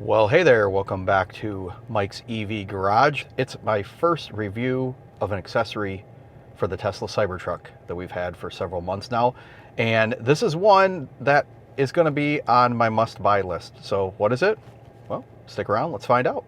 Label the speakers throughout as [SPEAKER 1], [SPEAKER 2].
[SPEAKER 1] Well, hey there, welcome back to Mike's EV Garage. It's my first review of an accessory for the Tesla Cybertruck that we've had for several months now. And this is one that is going to be on my must-buy list. So what is it? Well, stick around, let's find out.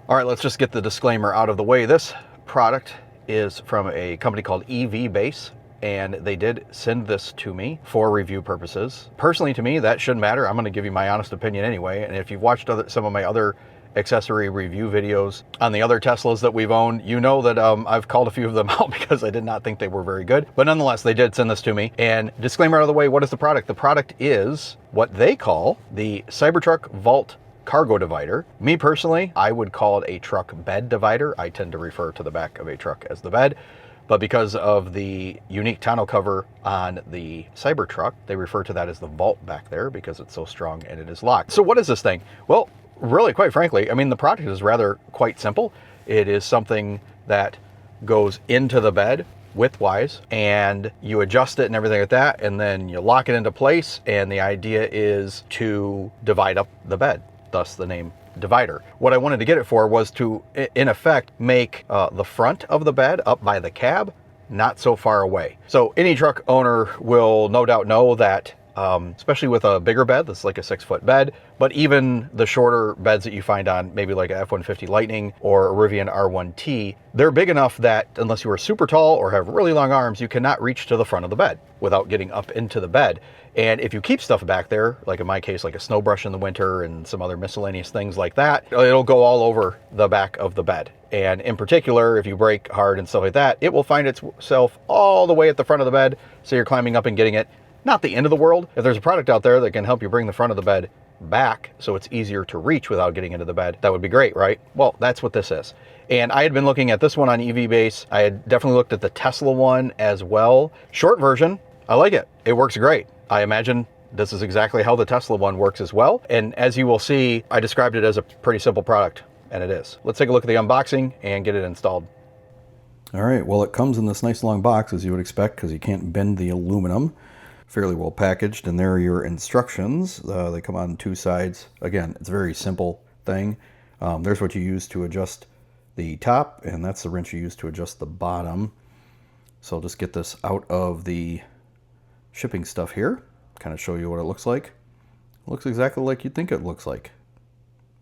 [SPEAKER 1] All right, let's just get the disclaimer out of the way. This product is from a company called EV Base, and they did send this to me for review purposes. Personally, to me, that shouldn't matter. I'm going to give you my honest opinion anyway. And if you've watched some of my other accessory review videos on the other Teslas that we've owned, you know that I've called a few of them out because I did not think they were very good. But nonetheless, they did send this to me. And disclaimer out of the way, what is the product? The product is what they call the Cybertruck Vault Cargo Divider. Me personally, I would call it a truck bed divider. I tend to refer to the back of a truck as the bed. But because of the unique tonneau cover on the Cybertruck, they refer to that as the vault back there because it's so strong and it is locked. So what is this thing? Well, really, quite frankly, I mean, the product is rather quite simple. It is something that goes into the bed widthwise, and you adjust it and everything like that, and then you lock it into place, and the idea is to divide up the bed, thus the name divider. What I wanted to get it for was to, in effect, make the front of the bed up by the cab not so far away. So any truck owner will no doubt know that, especially with a bigger bed that's like a 6-foot bed, but even the shorter beds that you find on maybe like a F-150 Lightning or a Rivian R1T, they're big enough that unless you are super tall or have really long arms, you cannot reach to the front of the bed without getting up into the bed. And if you keep stuff back there, like in my case, like a snow brush in the winter and some other miscellaneous things like that, it'll go all over the back of the bed. And in particular, if you brake hard and stuff like that, it will find itself all the way at the front of the bed. So you're climbing up and getting it. Not the end of the world. If there's a product out there that can help you bring the front of the bed back so it's easier to reach without getting into the bed, that would be great, right? Well, that's what this is. And I had been looking at this one on EV Base. I had definitely looked at the Tesla one as well. Short version, I like it. It works great. I imagine this is exactly how the Tesla one works as well. And as you will see, I described it as a pretty simple product, and it is. Let's take a look at the unboxing and get it installed. All right, well, it comes in this nice long box, as you would expect, because you can't bend the aluminum. Fairly well packaged, and there are your instructions. They come on two sides. Again, it's a very simple thing. There's what you use to adjust the top, and that's the wrench you use to adjust the bottom. So I'll just get this out of the shipping stuff here, kind of show you what it looks like. It looks exactly like you'd think it looks like.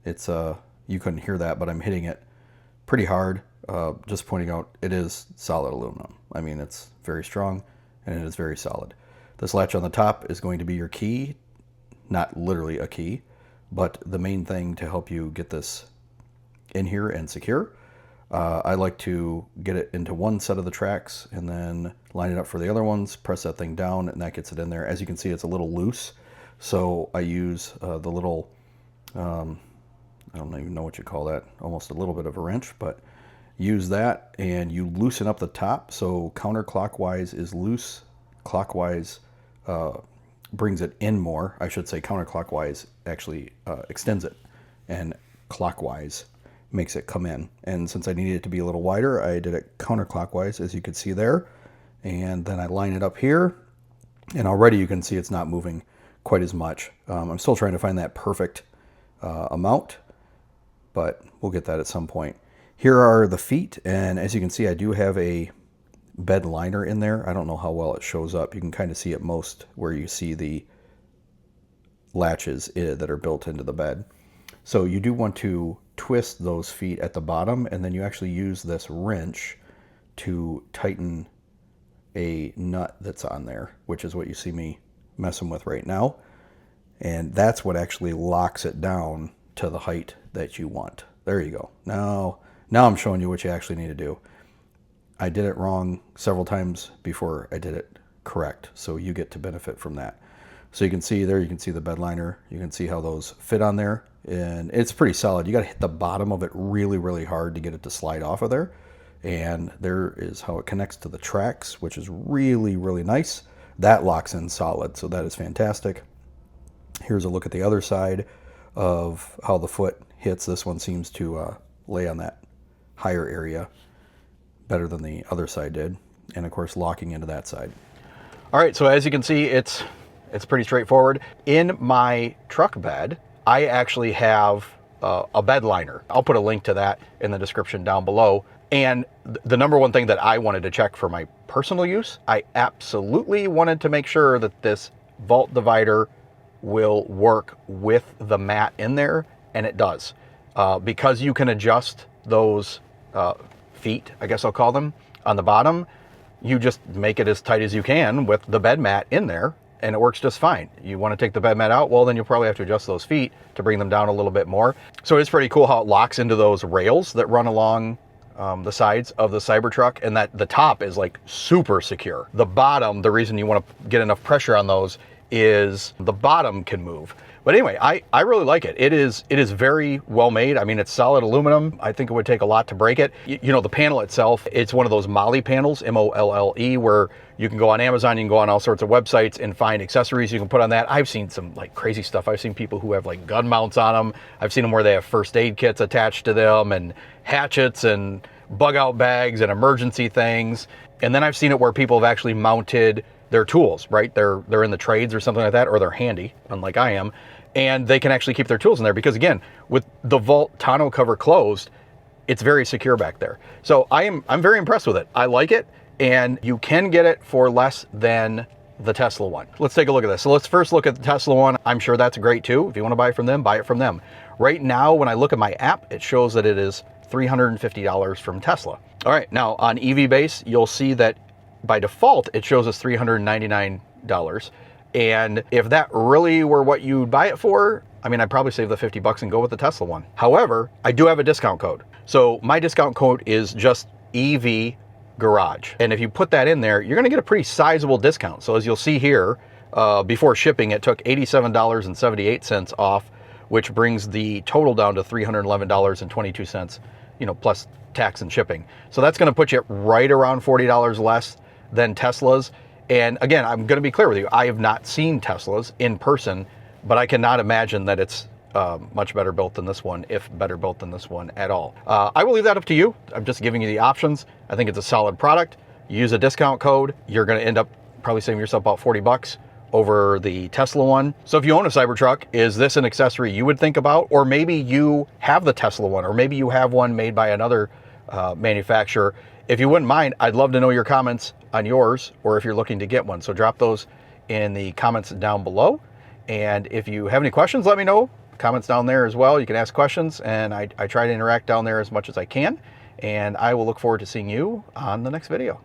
[SPEAKER 1] It's you couldn't hear that, but I'm hitting it pretty hard. Just pointing out, it is solid aluminum. I mean, it's very strong and it is very solid. This latch on the top is going to be your key, not literally a key, but the main thing to help you get this in here and secure. I like to get it into one set of the tracks and then line it up for the other ones, press that thing down, and that gets it in there. As you can see, it's a little loose, so I use the little, I don't even know what you call that, almost a little bit of a wrench, but use that and you loosen up the top, so counterclockwise is loose, clockwise brings it in more. I should say counterclockwise actually extends it, and clockwise makes it come in. And since I needed it to be a little wider, I did it counterclockwise, as you can see there. And then I line it up here, and already you can see it's not moving quite as much. I'm still trying to find that perfect amount, but we'll get that at some point. Here are the feet, and as you can see, I do have a bed liner in there. I don't know how well it shows up. You can kind of see it most where you see the latches that are built into the bed. So you do want to twist those feet at the bottom, and then you actually use this wrench to tighten a nut that's on there, which is what you see me messing with right now. And that's what actually locks it down to the height that you want. There you go. Now I'm showing you what you actually need to do. I did it wrong several times before I did it correct, so you get to benefit from that. So you can see there, you can see the bed liner. You can see how those fit on there, and it's pretty solid. You got to hit the bottom of it really, really hard to get it to slide off of there. And there is how it connects to the tracks, which is really, really nice. That locks in solid, so that is fantastic. Here's a look at the other side of how the foot hits. This one seems to lay on that higher area better than the other side did, and of course locking into that side. All right, so as you can see, it's pretty straightforward. In my truck bed, I actually have a bed liner. I'll put a link to that in the description down below. And the number one thing that I wanted to check for my personal use, I absolutely wanted to make sure that this vault divider will work with the mat in there, and it does. Because you can adjust those feet, I guess I'll call them, on the bottom, you just make it as tight as you can with the bed mat in there, and it works just fine. You want to take the bed mat out, well, then you'll probably have to adjust those feet to bring them down a little bit more. So it's pretty cool how it locks into those rails that run along the sides of the Cybertruck, and that the top is like super secure. The bottom, the reason you want to get enough pressure on those is the bottom can move. But anyway, I really like it. It is very well made. I mean, it's solid aluminum. I think it would take a lot to break it. You know, the panel itself, it's one of those Molle panels, M-O-L-L-E, where you can go on Amazon, you can go on all sorts of websites and find accessories you can put on that. I've seen some like crazy stuff. I've seen people who have like gun mounts on them. I've seen them where they have first aid kits attached to them, and hatchets and bug out bags and emergency things. And then I've seen it where people have actually mounted their tools, right? They're in the trades or something like that, or they're handy, unlike I am, and they can actually keep their tools in there because, again, with the vault tonneau cover closed, it's very secure back there. So I'm very impressed with it. I like it, and you can get it for less than the Tesla one. Let's take a look at this. So let's first look at the Tesla one. I'm sure that's great too. If you want to buy it from them, buy it from them. Right now, when I look at my app, it shows that it is $350 from Tesla. All right, now on EV Base, you'll see that by default, it shows us $399. And if that really were what you'd buy it for, I mean, I'd probably save the 50 bucks and go with the Tesla one. However, I do have a discount code. So my discount code is just EV Garage. And if you put that in there, you're gonna get a pretty sizable discount. So as you'll see here, before shipping, it took $87.78 off, which brings the total down to $311.22, you know, plus tax and shipping. So that's gonna put you right around $40 less than Tesla's. And again, I'm going to be clear with you. I have not seen Teslas in person, but I cannot imagine that it's much better built than this one, if better built than this one at all. I will leave that up to you. I'm just giving you the options. I think it's a solid product. You use a discount code, you're going to end up probably saving yourself about 40 bucks over the Tesla one. So if you own a Cybertruck, is this an accessory you would think about? Or maybe you have the Tesla one, or maybe you have one made by another manufacturer. If you wouldn't mind, I'd love to know your comments on yours, or if you're looking to get one. So drop those in the comments down below. And if you have any questions, let me know. Comments down there as well. You can ask questions, and I try to interact down there as much as I can. And I will look forward to seeing you on the next video.